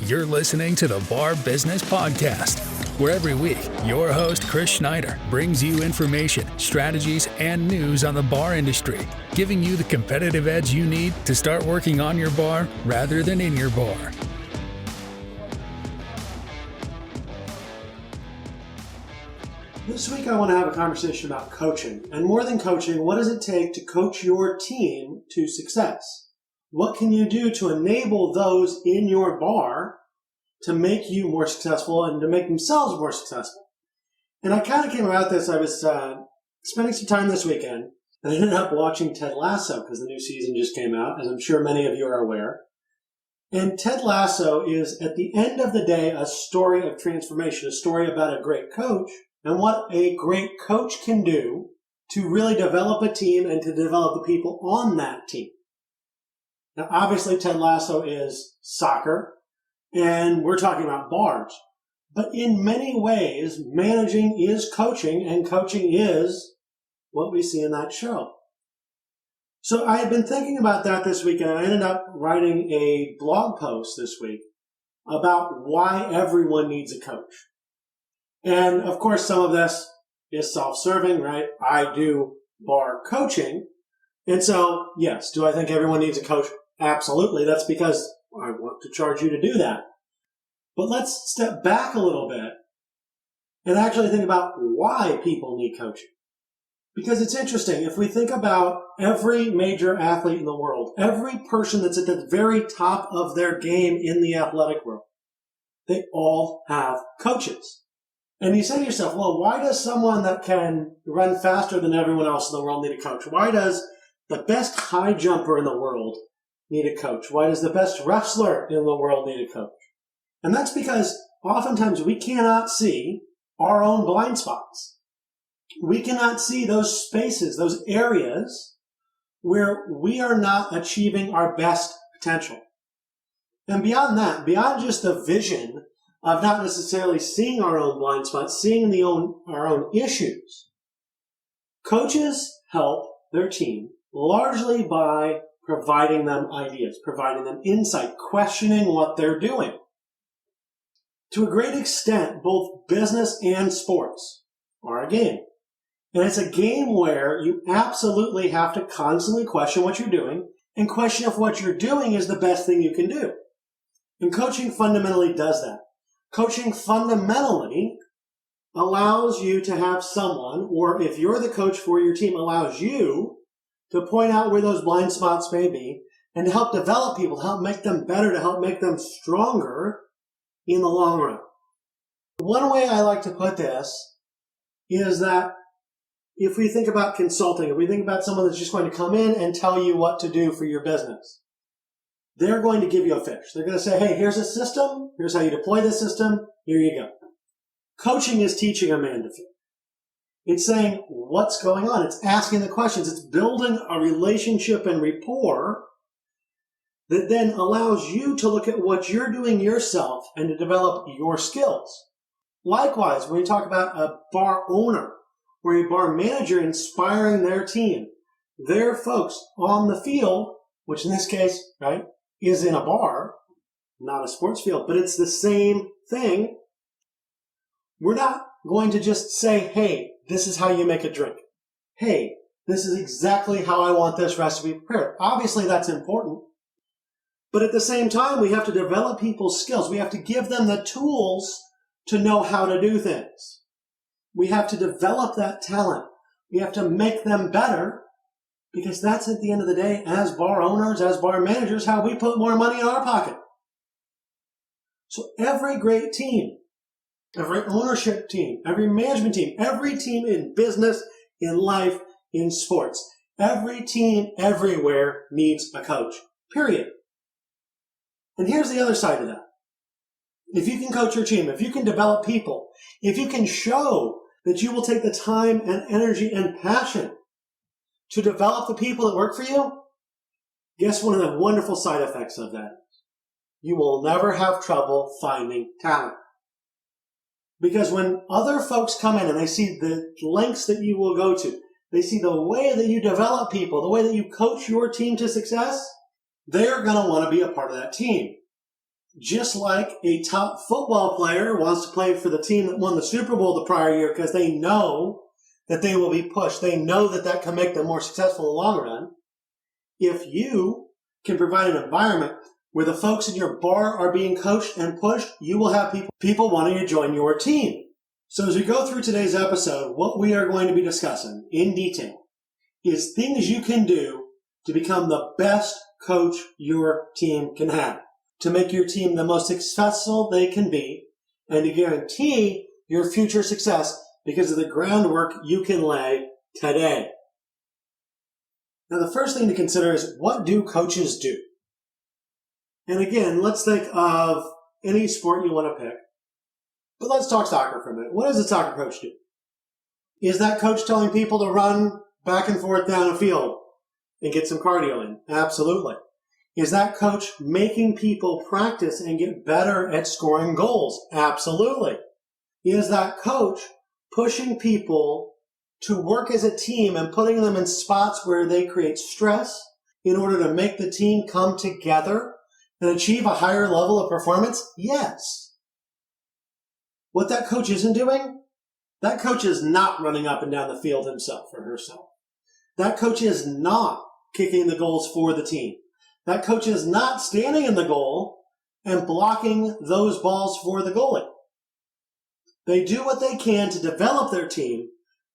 You're listening to the Bar Business Podcast, where every week your host, Chris Schneider, brings you information, strategies, and news on the bar industry, giving you the competitive edge you need to start working on your bar rather than in your bar. This week I want to have a conversation about coaching. And more than coaching, what does it take to coach your team to success? What can you do to enable those in your bar to make you more successful and to make themselves more successful? And I kind of came about this. I was spending some time this weekend, and I ended up watching Ted Lasso because the new season just came out, as I'm sure many of you are aware. And Ted Lasso is, at the end of the day, a story of transformation, a story about a great coach and what a great coach can do to really develop a team and to develop the people on that team. Now, obviously, Ted Lasso is soccer, and we're talking about bars. But in many ways, managing is coaching, and coaching is what we see in that show. So I had been thinking about that this week, and I ended up writing a blog post this week about why everyone needs a coach. And, of course, some of this is self-serving, right? I do bar coaching. And so, yes, do I think everyone needs a coach? Absolutely. That's because I want to charge you to do that. But let's step back a little bit and actually think about why people need coaching. Because it's interesting. If we think about every major athlete in the world, every person that's at the very top of their game in the athletic world, they all have coaches. And you say to yourself, well, why does someone that can run faster than everyone else in the world need a coach? Why does the best high jumper in the world need a coach? Why does the best wrestler in the world need a coach? And that's because oftentimes we cannot see our own blind spots. We cannot see those spaces, those areas where we are not achieving our best potential. And beyond that, beyond just the vision of not necessarily seeing our own blind spots, seeing our own issues, coaches help their team largely by providing them ideas, providing them insight, questioning what they're doing. To a great extent, both business and sports are a game. And it's a game where you absolutely have to constantly question what you're doing and question if what you're doing is the best thing you can do. And coaching fundamentally does that. Coaching fundamentally allows you to have someone, or if you're the coach for your team, allows you to point out where those blind spots may be and to help develop people, to help make them better, to help make them stronger in the long run. One way I like to put this is that if we think about consulting, if we think about someone that's just going to come in and tell you what to do for your business, they're going to give you a fix. They're going to say, hey, here's a system. Here's how you deploy this system. Here you go. Coaching is teaching a man to think. It's saying what's going on. It's asking the questions. It's building a relationship and rapport that then allows you to look at what you're doing yourself and to develop your skills. Likewise, when you talk about a bar owner or a bar manager inspiring their team, their folks on the field, which in this case, right, is in a bar, not a sports field, but it's the same thing. We're not going to just say, hey, this is how you make a drink. Hey, this is exactly how I want this recipe prepared. Obviously, that's important. But at the same time, we have to develop people's skills. We have to give them the tools to know how to do things. We have to develop that talent. We have to make them better, because that's at the end of the day, as bar owners, as bar managers, how we put more money in our pocket. So every great team, every ownership team, every management team, every team in business, in life, in sports, every team everywhere needs a coach, period. And here's the other side of that. If you can coach your team, if you can develop people, if you can show that you will take the time and energy and passion to develop the people that work for you, guess one of the wonderful side effects of that? You will never have trouble finding talent. Because when other folks come in and they see the lengths that you will go to, they see the way that you develop people, the way that you coach your team to success, they're going to want to be a part of that team. Just like a top football player wants to play for the team that won the Super Bowl the prior year because they know that they will be pushed. They know that that can make them more successful in the long run. If you can provide an environment where the folks in your bar are being coached and pushed, you will have people wanting to join your team. So as we go through today's episode, what we are going to be discussing in detail is things you can do to become the best coach your team can have, to make your team the most successful they can be, and to guarantee your future success because of the groundwork you can lay today. Now, the first thing to consider is, what do coaches do? And again, let's think of any sport you want to pick. But let's talk soccer for a minute. What does a soccer coach do? Is that coach telling people to run back and forth down a field and get some cardio in? Absolutely. Is that coach making people practice and get better at scoring goals? Absolutely. Is that coach pushing people to work as a team and putting them in spots where they create stress in order to make the team come together and achieve a higher level of performance? Yes. What that coach isn't doing, that coach is not running up and down the field himself or herself. That coach is not kicking the goals for the team. That coach is not standing in the goal and blocking those balls for the goalie. They do what they can to develop their team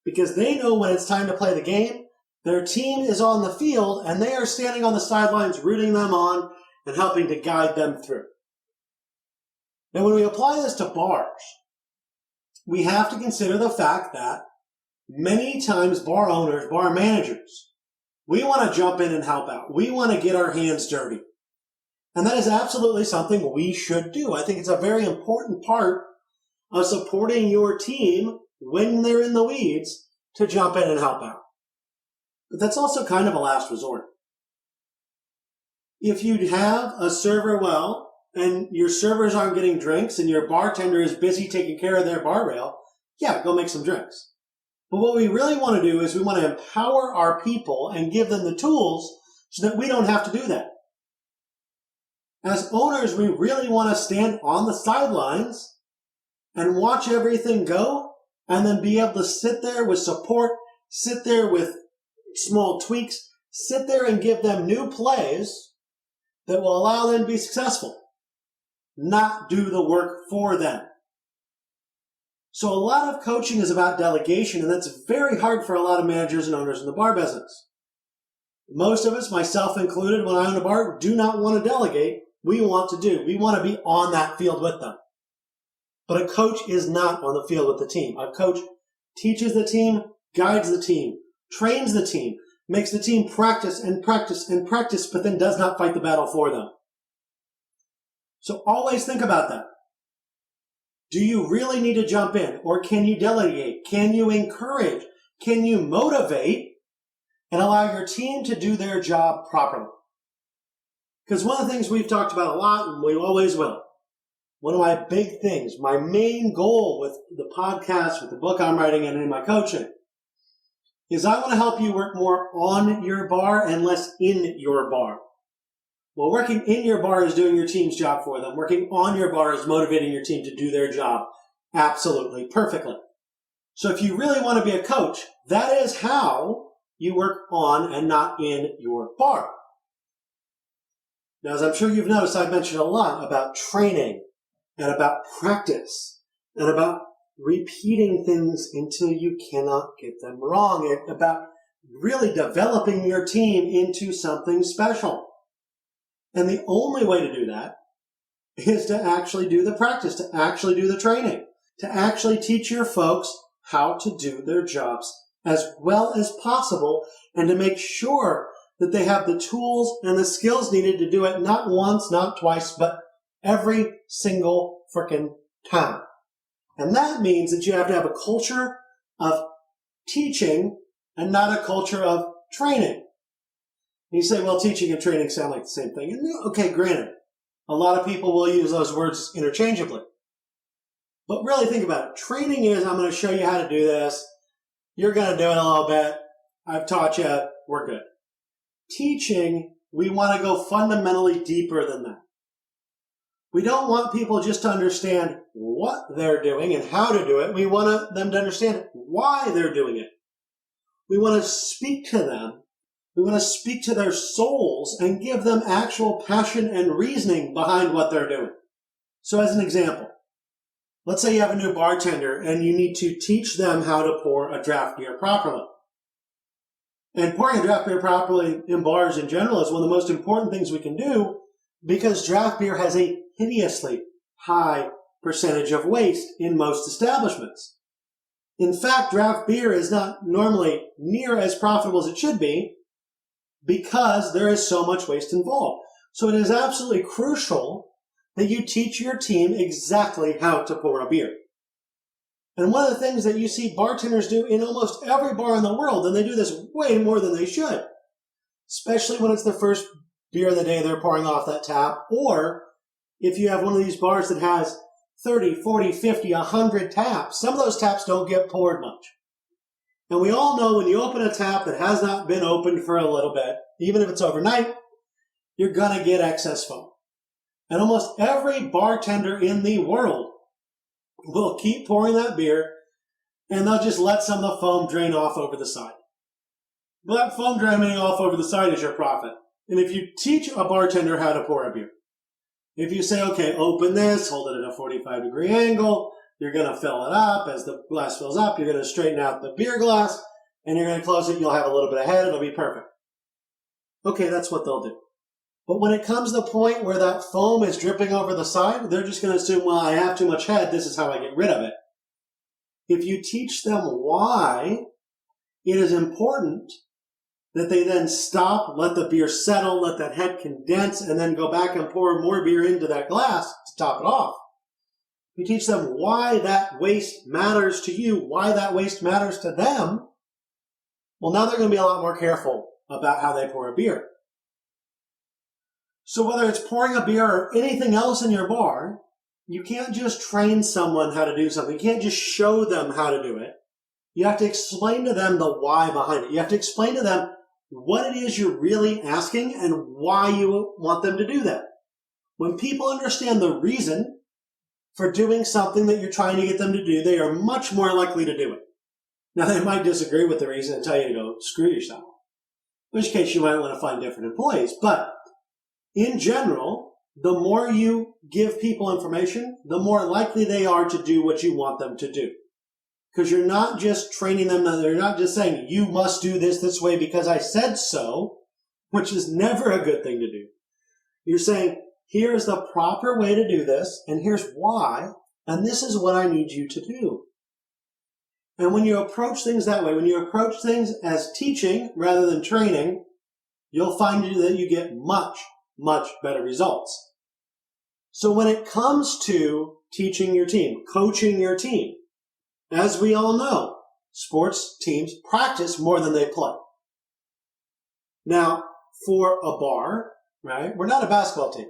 because they know when it's time to play the game, their team is on the field and they are standing on the sidelines rooting them on and helping to guide them through. Now, when we apply this to bars, we have to consider the fact that many times bar owners, bar managers, we want to jump in and help out. We want to get our hands dirty. And that is absolutely something we should do. I think it's a very important part of supporting your team when they're in the weeds to jump in and help out. But that's also kind of a last resort. If you have a server well, and your servers aren't getting drinks and your bartender is busy taking care of their bar rail, yeah, go make some drinks. But what we really want to do is we want to empower our people and give them the tools so that we don't have to do that. As owners, we really want to stand on the sidelines and watch everything go and then be able to sit there with support, sit there with small tweaks, sit there and give them new plays that will allow them to be successful. Not do the work for them. So a lot of coaching is about delegation, and that's very hard for a lot of managers and owners in the bar business. Most of us, myself included, when I own a bar, do not want to delegate. We want to do. We want to be on that field with them. But a coach is not on the field with the team. A coach teaches the team, guides the team, trains the team, makes the team practice and practice and practice, but then does not fight the battle for them. So always think about that. Do you really need to jump in, or can you delegate? Can you encourage? Can you motivate and allow your team to do their job properly? Because one of the things we've talked about a lot, and we always will, one of my big things, my main goal with the podcast, with the book I'm writing, and in my coaching, is I want to help you work more on your bar and less in your bar. Well, working in your bar is doing your team's job for them. Working on your bar is motivating your team to do their job absolutely perfectly. So if you really want to be a coach, that is how you work on and not in your bar. Now, as I'm sure you've noticed, I've mentioned a lot about training and about practice and about repeating things until you cannot get them wrong, and about really developing your team into something special. And the only way to do that is to actually do the practice, to actually do the training, to actually teach your folks how to do their jobs as well as possible, and to make sure that they have the tools and the skills needed to do it not once, not twice, but every single frickin' time. And that means that you have to have a culture of teaching and not a culture of training. And you say, well, teaching and training sound like the same thing. And okay, granted, a lot of people will use those words interchangeably. But really think about it. Training is, I'm going to show you how to do this. You're going to do it a little bit. I've taught you. We're good. Teaching, we want to go fundamentally deeper than that. We don't want people just to understand what they're doing and how to do it. We want them to understand why they're doing it. We want to speak to them. We want to speak to their souls and give them actual passion and reasoning behind what they're doing. So as an example, let's say you have a new bartender and you need to teach them how to pour a draft beer properly. And pouring a draft beer properly in bars in general is one of the most important things we can do because draft beer has a hideously high percentage of waste in most establishments. In fact, draft beer is not normally near as profitable as it should be because there is so much waste involved. So it is absolutely crucial that you teach your team exactly how to pour a beer. And one of the things that you see bartenders do in almost every bar in the world, and they do this way more than they should, especially when it's the first beer of the day they're pouring off that tap, or if you have one of these bars that has 30, 40, 50, 100 taps, some of those taps don't get poured much. And we all know when you open a tap that has not been opened for a little bit, even if it's overnight, you're going to get excess foam. And almost every bartender in the world will keep pouring that beer, and they'll just let some of the foam drain off over the side. But that foam draining off over the side is your profit. And if you teach a bartender how to pour a beer, if you say, okay, open this, hold it at a 45-degree angle, you're going to fill it up. As the glass fills up, you're going to straighten out the beer glass, and you're going to close it. You'll have a little bit of head. It'll be perfect. Okay, that's what they'll do. But when it comes to the point where that foam is dripping over the side, they're just going to assume, well, I have too much head. This is how I get rid of it. If you teach them why it is important that they then stop, let the beer settle, let that head condense, and then go back and pour more beer into that glass to top it off. You teach them why that waste matters to you, why that waste matters to them. Well, now they're going to be a lot more careful about how they pour a beer. So whether it's pouring a beer or anything else in your bar, you can't just train someone how to do something. You can't just show them how to do it. You have to explain to them the why behind it. You have to explain to them what it is you're really asking and why you want them to do that. When people understand the reason for doing something that you're trying to get them to do, they are much more likely to do it. Now, they might disagree with the reason and tell you to go screw yourself, in which case you might want to find different employees. But in general, the more you give people information, the more likely they are to do what you want them to do. Because you're not just training them, they're not just saying, you must do this way because I said so, which is never a good thing to do. You're saying, here's the proper way to do this, and here's why, and this is what I need you to do. And when you approach things that way, when you approach things as teaching rather than training, you'll find that you get much, much better results. So when it comes to teaching your team, coaching your team, as we all know, sports teams practice more than they play. Now, for a bar, right, we're not a basketball team.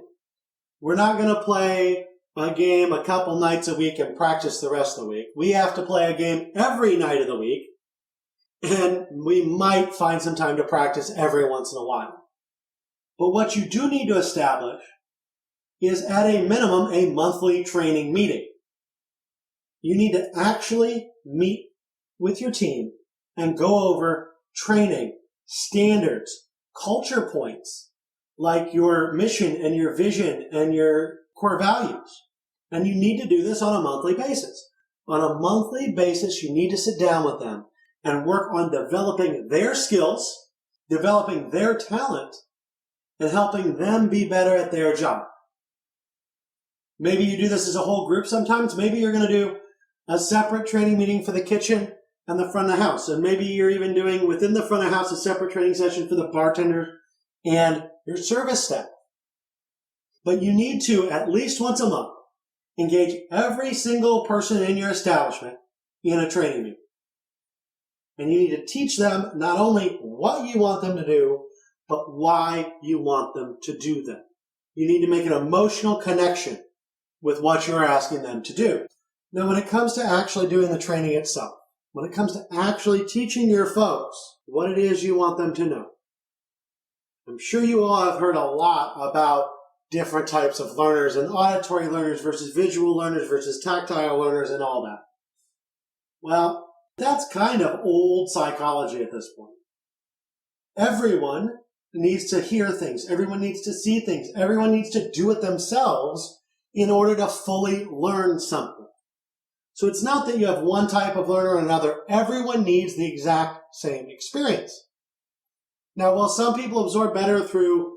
We're not going to play a game a couple nights a week and practice the rest of the week. We have to play a game every night of the week, and we might find some time to practice every once in a while. But what you do need to establish is at a minimum a monthly training meeting. You need to actually meet with your team and go over training, standards, culture points, like your mission and your vision and your core values. And you need to do this on a monthly basis. On a monthly basis, you need to sit down with them and work on developing their skills, developing their talent, and helping them be better at their job. Maybe you do this as a whole group sometimes. Maybe you're going to do a separate training meeting for the kitchen and the front of the house. And maybe you're even doing within the front of the house a separate training session for the bartender and your service staff. But you need to, at least once a month, engage every single person in your establishment in a training meeting. And you need to teach them not only what you want them to do, but why you want them to do them. You need to make an emotional connection with what you're asking them to do. Now, when it comes to actually doing the training itself, when it comes to actually teaching your folks what it is you want them to know, I'm sure you all have heard a lot about different types of learners and auditory learners versus visual learners versus tactile learners and all that. Well, that's kind of old psychology at this point. Everyone needs to hear things. Everyone needs to see things. Everyone needs to do it themselves in order to fully learn something. So it's not that you have one type of learner or another. Everyone needs the exact same experience. Now, while some people absorb better through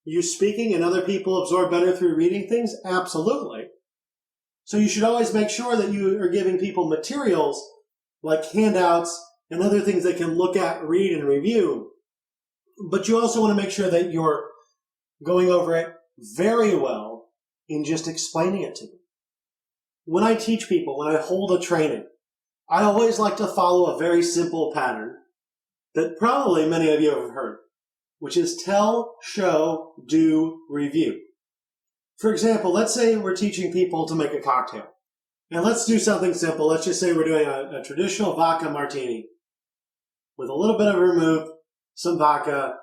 you speaking and other people absorb better through reading things, absolutely. So you should always make sure that you are giving people materials like handouts and other things they can look at, read, and review. But you also want to make sure that you're going over it very well in just explaining it to them. When I teach people, when I hold a training, I always like to follow a very simple pattern that probably many of you have heard, which is tell, show, do, review. For example, let's say we're teaching people to make a cocktail. And let's do something simple. Let's just say we're doing a traditional vodka martini with a little bit of vermouth, some vodka,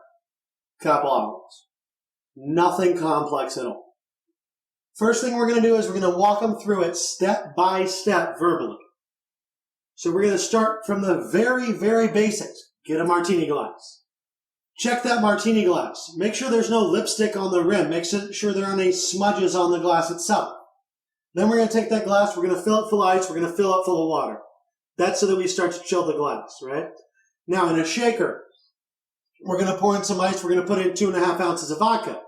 couple olives. Nothing complex at all. First thing we're going to do is we're going to walk them through it step by step verbally. So we're going to start from the very, very basics. Get a martini glass. Check that martini glass. Make sure there's no lipstick on the rim. Make sure there aren't any smudges on the glass itself. Then we're going to take that glass, we're going to fill it full of ice, we're going to fill it full of water. That's so that we start to chill the glass, right? Now in a shaker, we're going to pour in some ice, we're going to put in 2.5 ounces of vodka.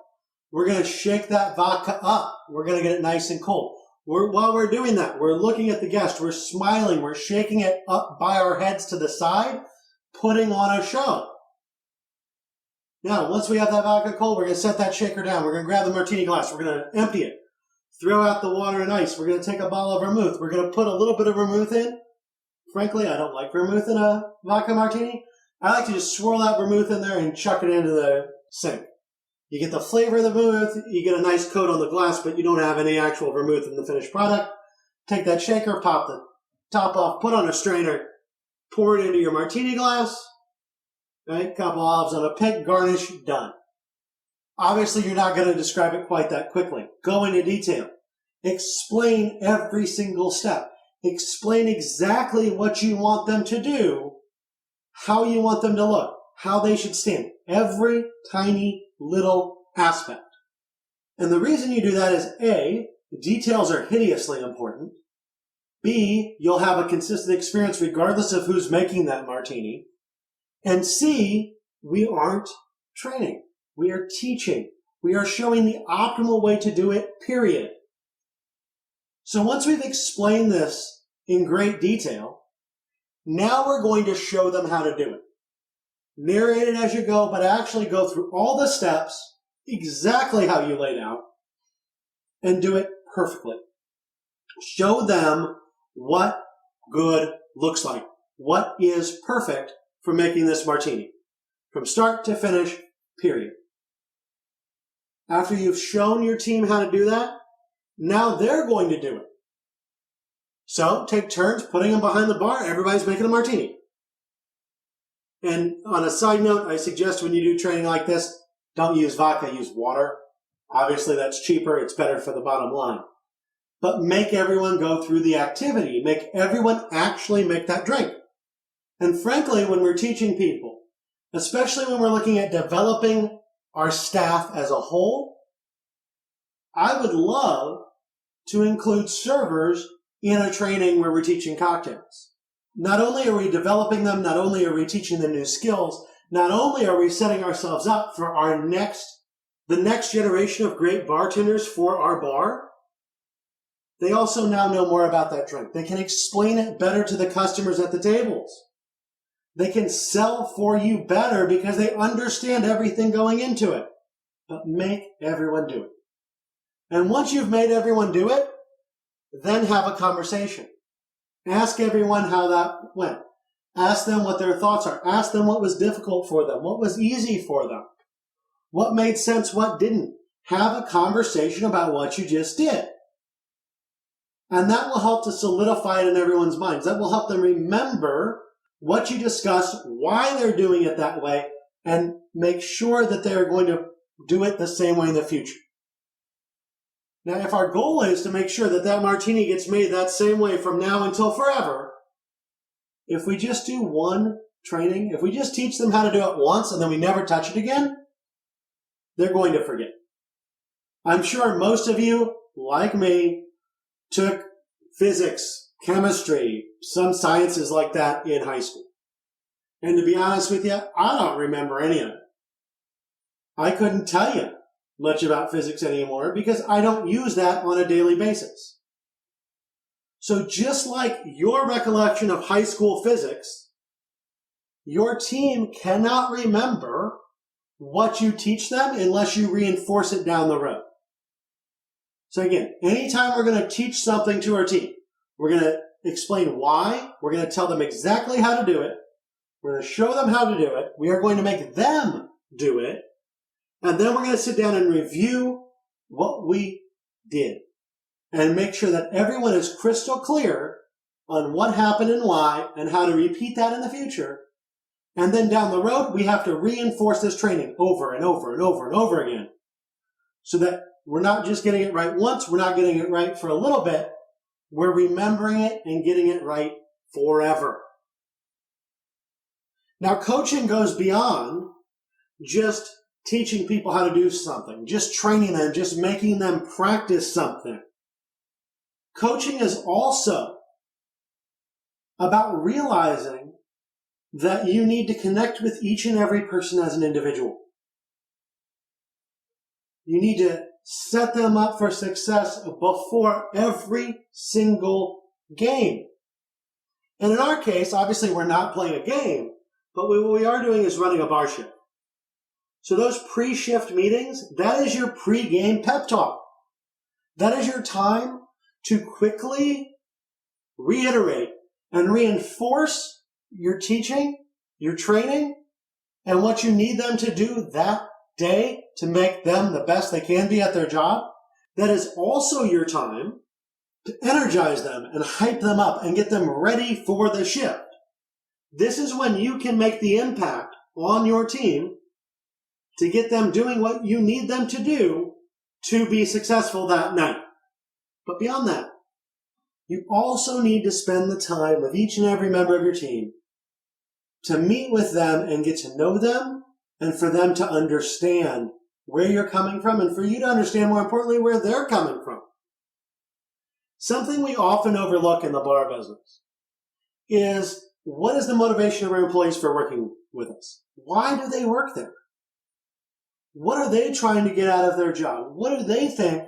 We're going to shake that vodka up. We're going to get it nice and cold. While we're doing that, we're looking at the guest, we're smiling, we're shaking it up by our heads to the side, putting on a show. Now, once we have that vodka cold, we're going to set that shaker down. We're going to grab the martini glass. We're going to empty it. Throw out the water and ice. We're going to take a bottle of vermouth. We're going to put a little bit of vermouth in. Frankly, I don't like vermouth in a vodka martini. I like to just swirl that vermouth in there and chuck it into the sink. You get the flavor of the vermouth. You get a nice coat on the glass, but you don't have any actual vermouth in the finished product. Take that shaker, pop the top off, put on a strainer, pour it into your martini glass. Right? Couple olives on a pick, garnish, done. Obviously, you're not going to describe it quite that quickly. Go into detail. Explain every single step. Explain exactly what you want them to do, how you want them to look, how they should stand. Every tiny little aspect. And the reason you do that is A, the details are hideously important. B, you'll have a consistent experience regardless of who's making that martini. And C, we aren't training. We are teaching. We are showing the optimal way to do it, period. So once we've explained this in great detail, now we're going to show them how to do it. Narrate it as you go, but actually go through all the steps, exactly how you laid out, and do it perfectly. Show them what good looks like. What is perfect for making this martini. From start to finish, period. After you've shown your team how to do that, now they're going to do it. So take turns putting them behind the bar. Everybody's making a martini. And on a side note, I suggest when you do training like this, don't use vodka, use water. Obviously that's cheaper. It's better for the bottom line. But make everyone go through the activity. Make everyone actually make that drink. And frankly, when we're teaching people, especially when we're looking at developing our staff as a whole, I would love to include servers in a training where we're teaching cocktails. Not only are we developing them, not only are we teaching them new skills, not only are we setting ourselves up for the next generation of great bartenders for our bar, they also now know more about that drink. They can explain it better to the customers at the tables. They can sell for you better because they understand everything going into it. But make everyone do it. And once you've made everyone do it, then have a conversation. Ask everyone how that went. Ask them what their thoughts are. Ask them what was difficult for them, what was easy for them, what made sense, what didn't. Have a conversation about what you just did. And that will help to solidify it in everyone's minds. That will help them remember what you discussed, why they're doing it that way, and make sure that they're going to do it the same way in the future. Now, if our goal is to make sure that that martini gets made that same way from now until forever, if we just do one training, if we just teach them how to do it once and then we never touch it again, they're going to forget. I'm sure most of you, like me, took physics, chemistry, some sciences like that in high school. And to be honest with you, I don't remember any of it. I couldn't tell you much about physics anymore because I don't use that on a daily basis. So just like your recollection of high school physics, your team cannot remember what you teach them unless you reinforce it down the road. So again, anytime we're going to teach something to our team, we're going to explain why, we're going to tell them exactly how to do it, we're going to show them how to do it, we are going to make them do it, and then we're going to sit down and review what we did and make sure that everyone is crystal clear on what happened and why and how to repeat that in the future. And then down the road, we have to reinforce this training over and over and over and over again so that we're not just getting it right once, we're not getting it right for a little bit, we're remembering it and getting it right forever. Now, coaching goes beyond just teaching people how to do something, just training them, just making them practice something. Coaching is also about realizing that you need to connect with each and every person as an individual. You need to set them up for success before every single game. And in our case, obviously we're not playing a game, but what we are doing is running a bar shift. So those pre-shift meetings, that is your pre-game pep talk. That is your time to quickly reiterate and reinforce your teaching, your training, and what you need them to do that day to make them the best they can be at their job. That is also your time to energize them and hype them up and get them ready for the shift. This is when you can make the impact on your team to get them doing what you need them to do to be successful that night. But beyond that, you also need to spend the time with each and every member of your team to meet with them and get to know them and for them to understand where you're coming from and for you to understand, more importantly, where they're coming from. Something we often overlook in the bar business is what is the motivation of our employees for working with us? Why do they work there? What are they trying to get out of their job? What do they think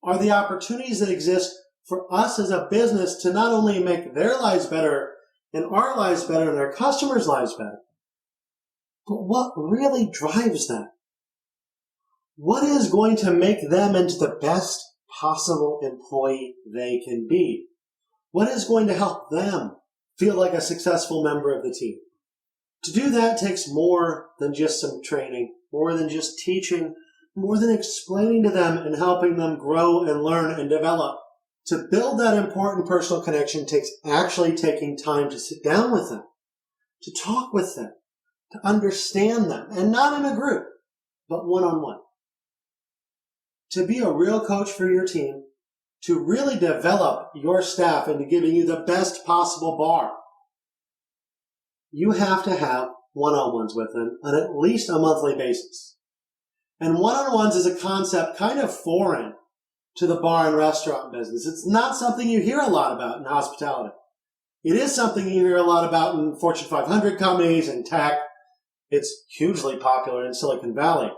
are the opportunities that exist for us as a business to not only make their lives better and our lives better and their customers' lives better, but what really drives them? What is going to make them into the best possible employee they can be? What is going to help them feel like a successful member of the team? To do that takes more than just some training, more than just teaching, more than explaining to them and helping them grow and learn and develop. To build that important personal connection takes actually taking time to sit down with them, to talk with them, to understand them, and not in a group, but one-on-one. To be a real coach for your team, to really develop your staff into giving you the best possible bar, you have to have one-on-ones with them on at least a monthly basis. And one-on-ones is a concept kind of foreign to the bar and restaurant business. It's not something you hear a lot about in hospitality. It is something you hear a lot about in Fortune 500 companies and tech. It's hugely popular in Silicon Valley.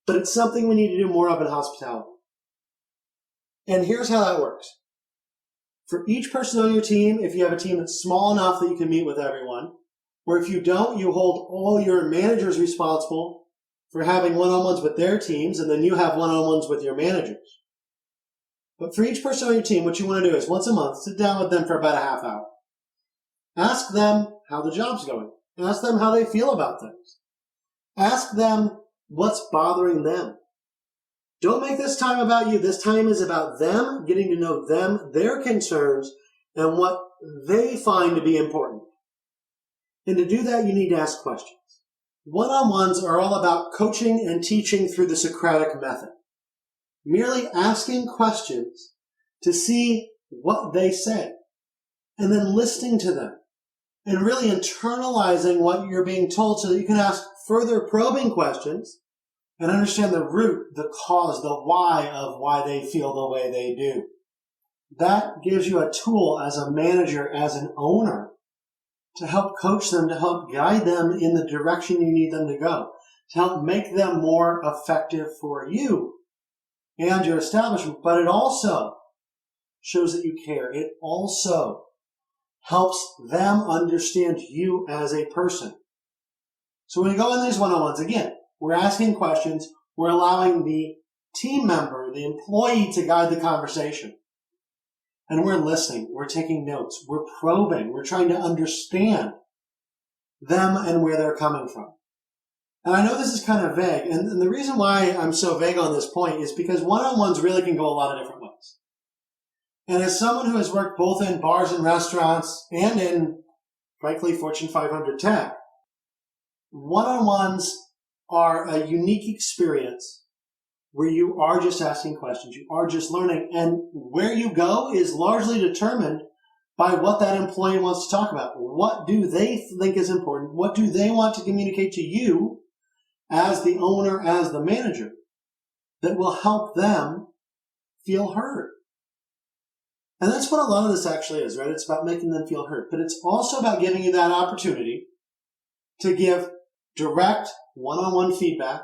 But it's something we need to do more of in hospitality. And here's how that works. For each person on your team, if you have a team that's small enough that you can meet with everyone, or if you don't, you hold all your managers responsible for having one-on-ones with their teams, and then you have one-on-ones with your managers. But for each person on your team, what you want to do is once a month, sit down with them for about a half hour. Ask them how the job's going. Ask them how they feel about things. Ask them what's bothering them. Don't make this time about you. This time is about them, getting to know them, their concerns, and what they find to be important. And to do that, you need to ask questions. One-on-ones are all about coaching and teaching through the Socratic method. merely asking questions to see what they say, and then listening to them, and really internalizing what you're being told so that you can ask further probing questions and understand the root, the cause, the why of why they feel the way they do. That gives you a tool as a manager, as an owner, to help coach them, to help guide them in the direction you need them to go, to help make them more effective for you and your establishment. But it also shows that you care. It also helps them understand you as a person. So when we go in these one-on-ones, again, we're asking questions. We're allowing the team member, the employee, to guide the conversation. And we're listening. We're taking notes. We're probing. We're trying to understand them and where they're coming from. And I know this is kind of vague. And the reason why I'm so vague on this point is because one-on-ones really can go a lot of different ways. And as someone who has worked both in bars and restaurants and in, frankly, Fortune 500 tech, one-on-ones are a unique experience where you are just asking questions, you are just learning, and where you go is largely determined by what that employee wants to talk about. What do they think is important? What do they want to communicate to you as the owner, as the manager, that will help them feel heard? And that's what a lot of this actually is, right? It's about making them feel heard, but it's also about giving you that opportunity to give direct one-on-one feedback,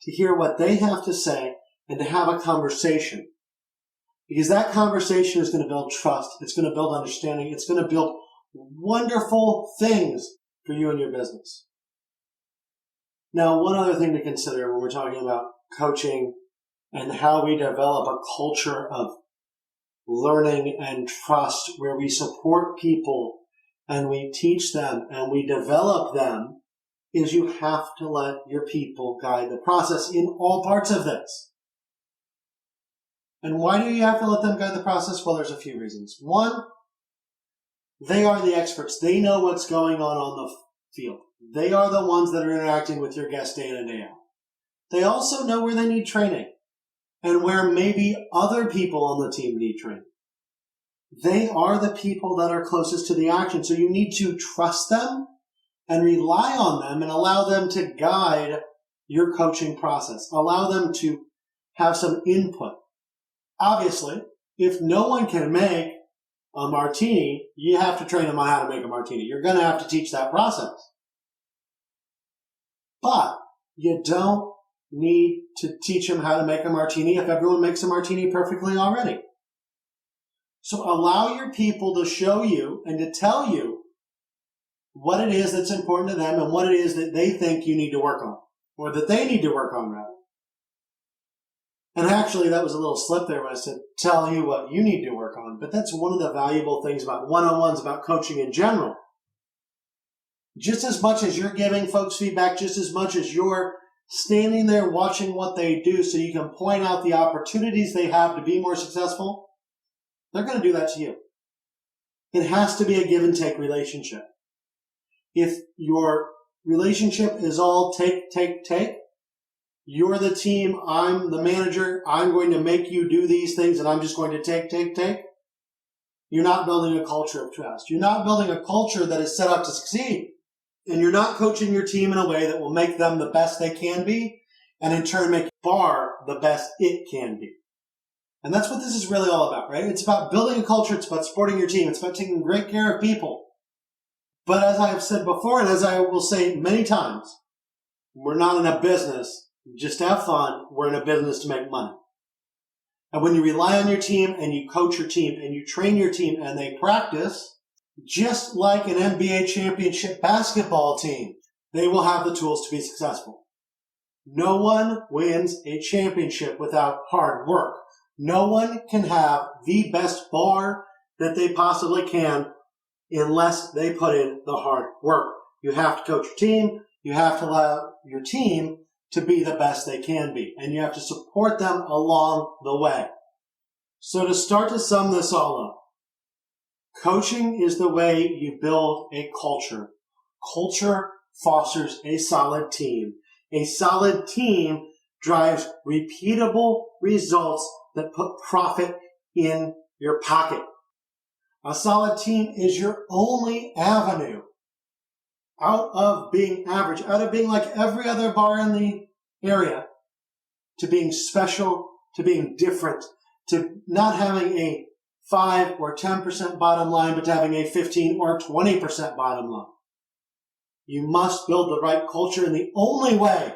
to hear what they have to say, and to have a conversation. Because that conversation is going to build trust. It's going to build understanding. It's going to build wonderful things for you and your business. Now, one other thing to consider when we're talking about coaching and how we develop a culture of learning and trust where we support people and we teach them and we develop them, is you have to let your people guide the process in all parts of this. And why do you have to let them guide the process? Well, there's a few reasons. One, they are the experts. They know what's going on the field. They are the ones that are interacting with your guests day in and day out. They also know where they need training and where maybe other people on the team need training. They are the people that are closest to the action. So you need to trust them and rely on them and allow them to guide your coaching process. Allow them to have some input. Obviously, if no one can make a martini, you have to train them on how to make a martini. You're going to have to teach that process. But you don't need to teach them how to make a martini if everyone makes a martini perfectly already. So allow your people to show you and to tell you what it is that's important to them and what it is that they think you need to work on, or that they need to work on, rather. And actually, that was a little slip there when I said, tell you what you need to work on. But that's one of the valuable things about one-on-ones, about coaching in general. Just as much as you're giving folks feedback, just as much as you're standing there watching what they do so you can point out the opportunities they have to be more successful, they're going to do that to you. It has to be a give and take relationship. If your relationship is all take, you're the team, I'm the manager, I'm going to make you do these things and I'm just going to take, you're not building a culture of trust. You're not building a culture that is set up to succeed. And you're not coaching your team in a way that will make them the best they can be and in turn make BAR the best it can be. And that's what this is really all about, right? It's about building a culture. It's about supporting your team. It's about taking great care of people. But as I have said before, and as I will say many times, we're not in a business just to have fun. We're in a business to make money. And when you rely on your team and you coach your team and you train your team and they practice, just like an NBA championship basketball team, they will have the tools to be successful. No one wins a championship without hard work. No one can have the best bar that they possibly can unless they put in the hard work. You have to coach your team. You have to allow your team to be the best they can be. And you have to support them along the way. So to start to sum this all up, coaching is the way you build a culture. Culture fosters a solid team. A solid team drives repeatable results that put profit in your pocket. A solid team is your only avenue out of being average, out of being like every other bar in the area, to being special, to being different, to not having a 5 or 10% bottom line, but to having a 15 or 20% bottom line. You must build the right culture, and the only way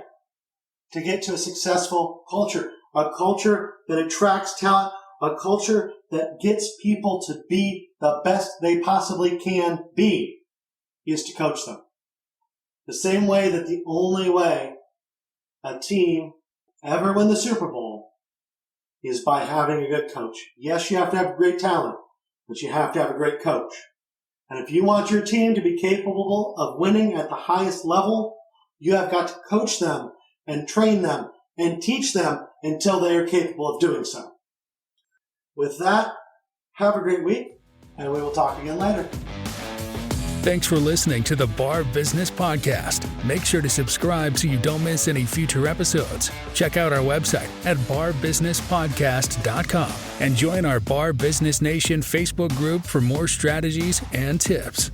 to get to a successful culture, a culture that attracts talent, a culture that gets people to be the best they possibly can be, is to coach them. The same way that the only way a team ever win the Super Bowl is by having a good coach. Yes, you have to have great talent, but you have to have a great coach. And if you want your team to be capable of winning at the highest level, you have got to coach them and train them and teach them until they are capable of doing so. With that, have a great week, and we will talk again later. Thanks for listening to the Bar Business Podcast. Make sure to subscribe so you don't miss any future episodes. Check out our website at barbusinesspodcast.com and join our Bar Business Nation Facebook group for more strategies and tips.